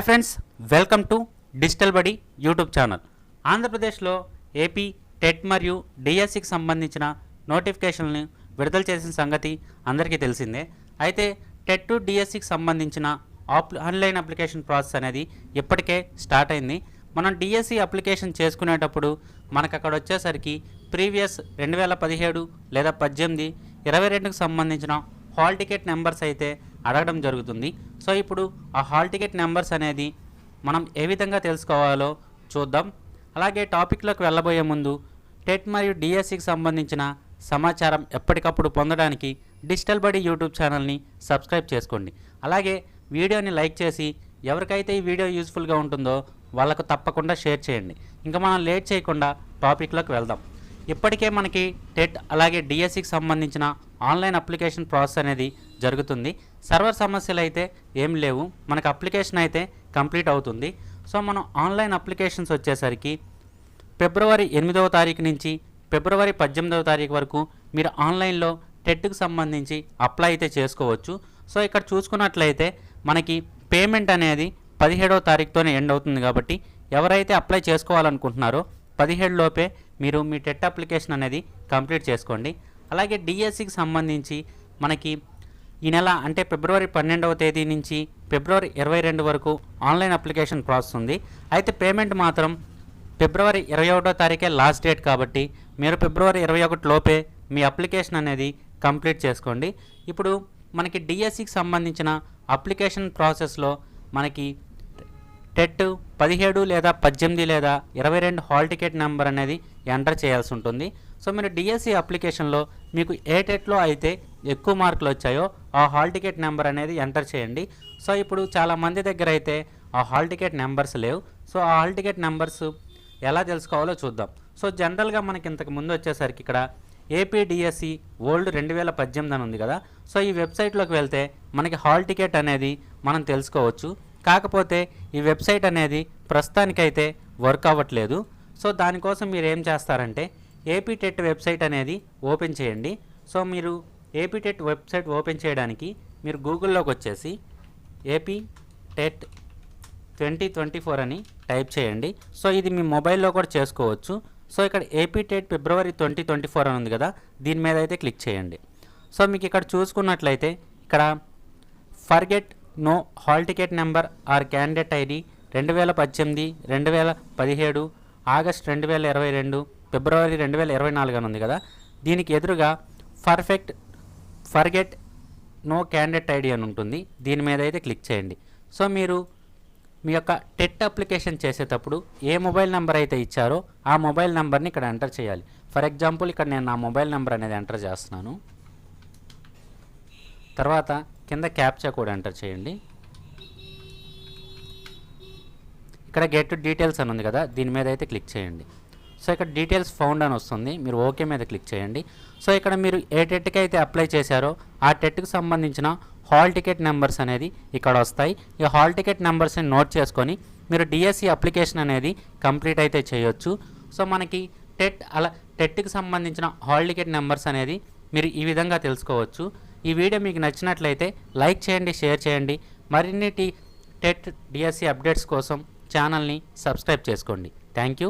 Friends, welcome to digital బడి YouTube channel. ఆంధ్రప్రదేశ్లో AP TET మరియు డిఎస్సికి సంబంధించిన నోటిఫికేషన్లను విడుదల చేసిన సంగతి అందరికీ తెలిసిందే. అయితే టెట్ టు డిఎస్సికి సంబంధించిన ఆన్లైన్ అప్లికేషన్ ప్రాసెస్ అనేది ఇప్పటికే స్టార్ట్ అయింది. మనం డిఎస్సి అప్లికేషన్ చేసుకునేటప్పుడు మనకు అక్కడ వచ్చేసరికి ప్రీవియస్ 2017 లేదా 18, 22కి సంబంధించిన హాల్ టికెట్ నెంబర్స్ అయితే అడగడం జరుగుతుంది. సో ఇప్పుడు ఆ హాల్ టికెట్ నెంబర్స్ అనేది మనం ఏ విధంగా తెలుసుకోవాలో చూద్దాం. అలాగే టాపిక్లోకి వెళ్ళబోయే ముందు టెట్ మరియు డిఎస్సికి సంబంధించిన సమాచారం ఎప్పటికప్పుడు పొందడానికి డిజిటల్ బడి యూట్యూబ్ ఛానల్ని సబ్స్క్రైబ్ చేసుకోండి. అలాగే వీడియోని లైక్ చేసి ఎవరికైతే ఈ వీడియో యూస్ఫుల్గా ఉంటుందో వాళ్ళకు తప్పకుండా షేర్ చేయండి. ఇంకా మనం లేట్ చేయకుండా టాపిక్లోకి వెళ్దాం. ఇప్పటికే మనకి టెట్ అలాగే డిఎస్సికి సంబంధించిన ఆన్లైన్ అప్లికేషన్ ప్రాసెస్ అనేది జరుగుతుంది. సర్వర్ సమస్యలు అయితే ఏం లేవు, మనకు అప్లికేషన్ అయితే కంప్లీట్ అవుతుంది. సో మనం ఆన్లైన్ అప్లికేషన్స్ వచ్చేసరికి ఫిబ్రవరి 8వ తారీఖు నుంచి ఫిబ్రవరి 18వ తారీఖు వరకు మీరు ఆన్లైన్లో టెట్కి సంబంధించి అప్లై అయితే చేసుకోవచ్చు. సో ఇక్కడ చూసుకున్నట్లయితే మనకి పేమెంట్ అనేది 17వ తారీఖుతోనే ఎండ్ అవుతుంది. కాబట్టి ఎవరైతే అప్లై చేసుకోవాలనుకుంటున్నారో 17 లోపే మీరు మీ టెట్ అప్లికేషన్ అనేది కంప్లీట్ చేసుకోండి. అలాగే డిఎస్సికి సంబంధించి మనకి ఈ నెల అంటే ఫిబ్రవరి 12వ తేదీ నుంచి ఫిబ్రవరి 22 వరకు ఆన్లైన్ అప్లికేషన్ ప్రాసెస్ ఉంది. అయితే పేమెంట్ మాత్రం ఫిబ్రవరి 21వ తారీఖే లాస్ట్ డేట్. కాబట్టి మీరు ఫిబ్రవరి 21 లోపే మీ అప్లికేషన్ అనేది కంప్లీట్ చేసుకోండి. ఇప్పుడు మనకి డిఎస్సికి సంబంధించిన అప్లికేషన్ ప్రాసెస్లో మనకి టెట్ 17 లేదా 18 లేదా 22 హాల్ టికెట్ నెంబర్ అనేది ఎంటర్ చేయాల్సి ఉంటుంది. సో మీరు డిఎస్సి అప్లికేషన్లో మీకు ఏ టెట్లో అయితే ఎక్కువ మార్కులు వచ్చాయో ఆ హాల్ టికెట్ నెంబర్ అనేది ఎంటర్ చేయండి. సో ఇప్పుడు చాలామంది దగ్గర అయితే ఆ హాల్ టికెట్ నెంబర్స్ లేవు. సో ఆ హాల్ టికెట్ నెంబర్స్ ఎలా తెలుసుకోవాలో చూద్దాం. సో జనరల్గా మనకి ఇంతకు ముందు వచ్చేసరికి ఇక్కడ ఏపీ డిఎస్సి ఓల్డ్ 2018 అని ఉంది కదా. సో ఈ వెబ్సైట్లోకి వెళ్తే మనకి హాల్ టికెట్ అనేది మనం తెలుసుకోవచ్చు. కాకపోతే ఈ వెబ్సైట్ అనేది ప్రస్తుతానికైతే వర్క్ అవ్వట్లేదు. సో దానికోసం మీరు ఏం చేస్తారంటే ఏపీ టెట్ వెబ్సైట్ అనేది ఓపెన్ చేయండి. సో మీరు ఏపీ టెట్ వెబ్సైట్ ఓపెన్ చేయడానికి మీరు గూగుల్లోకి వచ్చేసి ఏపీ టెట్ 2024 అని టైప్ చేయండి. సో ఇది మీ మొబైల్లో కూడా చేసుకోవచ్చు. సో ఇక్కడ ఏపీ టెట్ ఫిబ్రవరి 2024 అని ఉంది కదా, దీని మీద అయితే క్లిక్ చేయండి. సో మీకు ఇక్కడ చూసుకున్నట్లయితే ఇక్కడ forget no hall ticket number or candidate ID 2018, 2017, August 2022, ఫిబ్రవరి 2024 అని ఉంది కదా, దీనికి ఎదురుగా ఫర్గెట్ నో క్యాండిడేట్ ఐడి అని ఉంటుంది. దీని మీద అయితే క్లిక్ చేయండి. సో మీరు మీ యొక్క టెట్ అప్లికేషన్ చేసేటప్పుడు ఏ మొబైల్ నెంబర్ అయితే ఇచ్చారో ఆ మొబైల్ నెంబర్ని ఇక్కడ ఎంటర్ చేయాలి. ఫర్ ఎగ్జాంపుల్ ఇక్కడ నేను నా మొబైల్ నెంబర్ అనేది ఎంటర్ చేస్తున్నాను. తర్వాత కింద క్యాప్చా కోడ్ ఎంటర్ చేయండి. ఇక్కడ గెట్ డీటెయిల్స్ అని ఉంది కదా, దీని మీద అయితే క్లిక్ చేయండి. సో ఇక్కడ డీటెయిల్స్ ఫౌండ్ అని వస్తుంది, మీరు ఓకే మీద క్లిక్ చేయండి. సో ఇక్కడ మీరు ఏ టెట్కి అయితే అప్లై చేశారో ఆ టెట్కి సంబంధించిన హాల్ టికెట్ నెంబర్స్ అనేది ఇక్కడ వస్తాయి. ఈ హాల్ టికెట్ నెంబర్స్ని నోట్ చేసుకొని మీరు డిఎస్సి అప్లికేషన్ అనేది కంప్లీట్ అయితే చేయొచ్చు. సో మనకి టెట్కి సంబంధించిన హాల్ టికెట్ నెంబర్స్ అనేది మీరు ఈ విధంగా తెలుసుకోవచ్చు. ఈ వీడియో మీకు నచ్చినట్లయితే లైక్ చేయండి, షేర్ చేయండి. మరిన్ని టెట్ డిఎస్సి అప్డేట్స్ కోసం ఛానల్ని సబ్స్క్రైబ్ చేసుకోండి. Thank you.